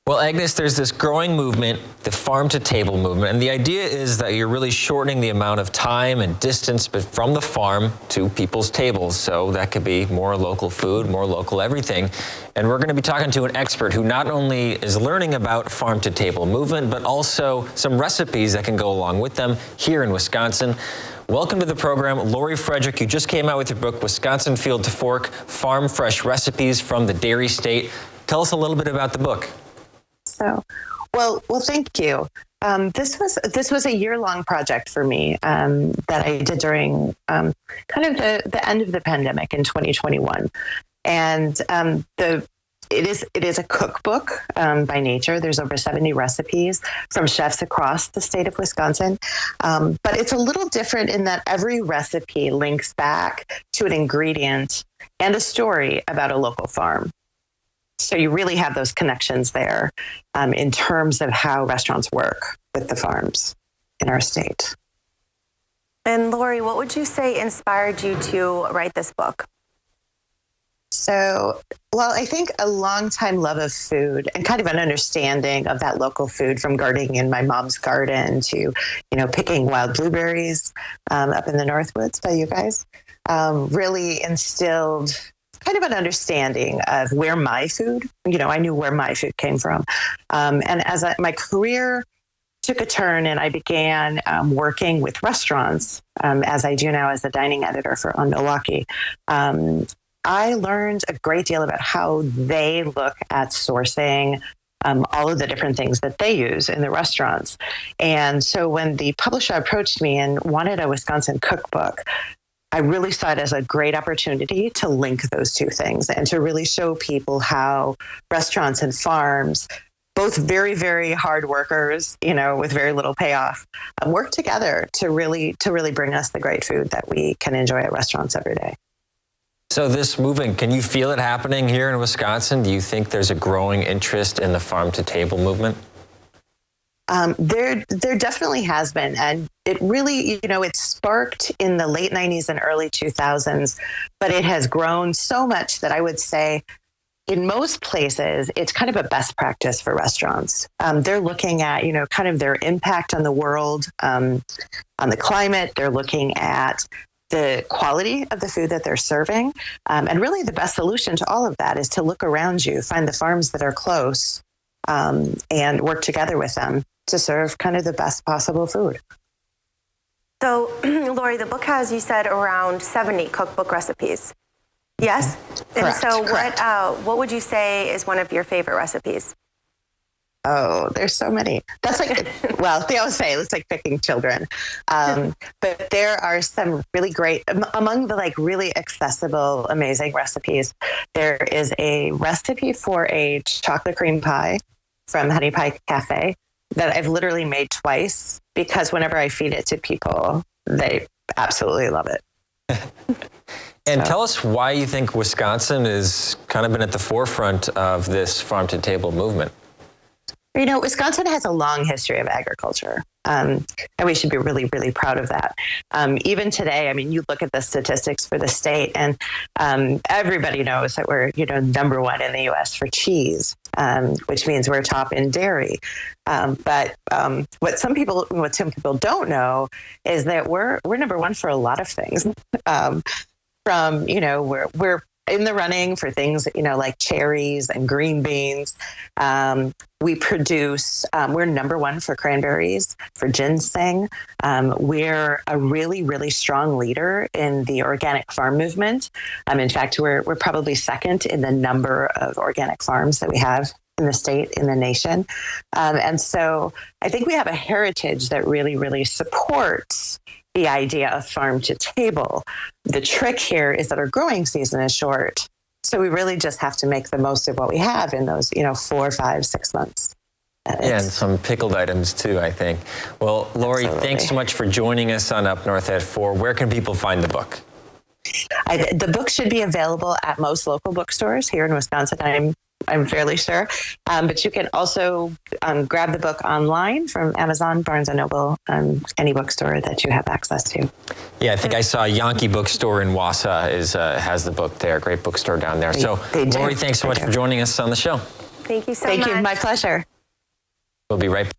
Well, Agnes, there's this growing movement, the farm-to-table movement, and the idea is that you're really shortening the amount of time and distance from the farm to people's tables. So that could be more local food, more local everything. And we're going to be talking to an expert who not only is learning about farm-to-table movement, but also some recipes that can go along with them here in Wisconsin. Welcome to the program, Lori Fredrick. You just came out with your book, Wisconsin Field to Fork, Farm Fresh Recipes from the Dairy State. Tell us a little bit about the book. Well, thank you. This was a year-long project for me that I did during kind of the end of the pandemic in 2021, and it is a cookbook by nature. There's over 70 recipes from chefs across the state of Wisconsin, but it's a little different in that every recipe links back to an ingredient and a story about a local farm. So you really have those connections there in terms of how restaurants work with the farms in our state. And Lori, what would you say inspired you to write this book? So, well, I think a longtime love of food and kind of an understanding of that local food, from gardening in my mom's garden to, picking wild blueberries up in the Northwoods by you guys, really instilled kind of an understanding of where my food, I knew where my food came from. And as my career took a turn and I began working with restaurants, as I do now as the dining editor on Milwaukee, I learned a great deal about how they look at sourcing all of the different things that they use in the restaurants. And so when the publisher approached me and wanted a Wisconsin cookbook, I really saw it as a great opportunity to link those two things and to really show people how restaurants and farms, both very, very hard workers, with very little payoff, work together to really bring us the great food that we can enjoy at restaurants every day. So this movement, can you feel it happening here in Wisconsin? Do you think there's a growing interest in the farm-to-table movement? There definitely has been. And it really, it sparked in the late 90s and early 2000s, but it has grown so much that I would say in most places, it's kind of a best practice for restaurants. They're looking at, kind of their impact on the world, on the climate. They're looking at the quality of the food that they're serving. And really the best solution to all of that is to look around you, find the farms that are close, and work together with them to serve kind of the best possible food. So, Lori, the book has, you said, around 70 cookbook recipes. Yes? Correct, and so correct. What would you say is one of your favorite recipes? Oh, there's so many. That's like, well, they always say it's like picking children. But there are some really great, among the really accessible, amazing recipes. There is a recipe for a chocolate cream pie from Honey Pie Cafe that I've literally made twice because whenever I feed it to people, they absolutely love it. And tell us why you think Wisconsin has kind of been at the forefront of this farm-to-table movement. Wisconsin has a long history of agriculture, and we should be really, really proud of that. Even today, you look at the statistics for the state, and everybody knows that we're, number one in the U.S. for cheese, which means we're top in dairy. But what some people don't know is that we're number one for a lot of things. We're in the running for things, like cherries and green beans. We produce, we're number one for cranberries, for ginseng. We're a really, really strong leader in the organic farm movement. In fact, we're probably second in the number of organic farms that we have in the state, in the nation. And so I think we have a heritage that really, really supports the idea of farm to table. The trick here is that our growing season is short. So we really just have to make the most of what we have in those, 4, 5, 6 months. And some pickled items too, I think. Well, Lori, Absolutely. Thanks so much for joining us on Up North at 4. Where can people find the book? The book should be available at most local bookstores here in Wisconsin. I'm fairly sure. But you can also grab the book online from Amazon, Barnes & Noble, any bookstore that you have access to. Yeah, I think I saw Yankee Bookstore in Wausau has the book there. Great bookstore down there. So, Lori, thanks so much for joining us on the show. Thank you so much. Thank you. My pleasure. We'll be right back.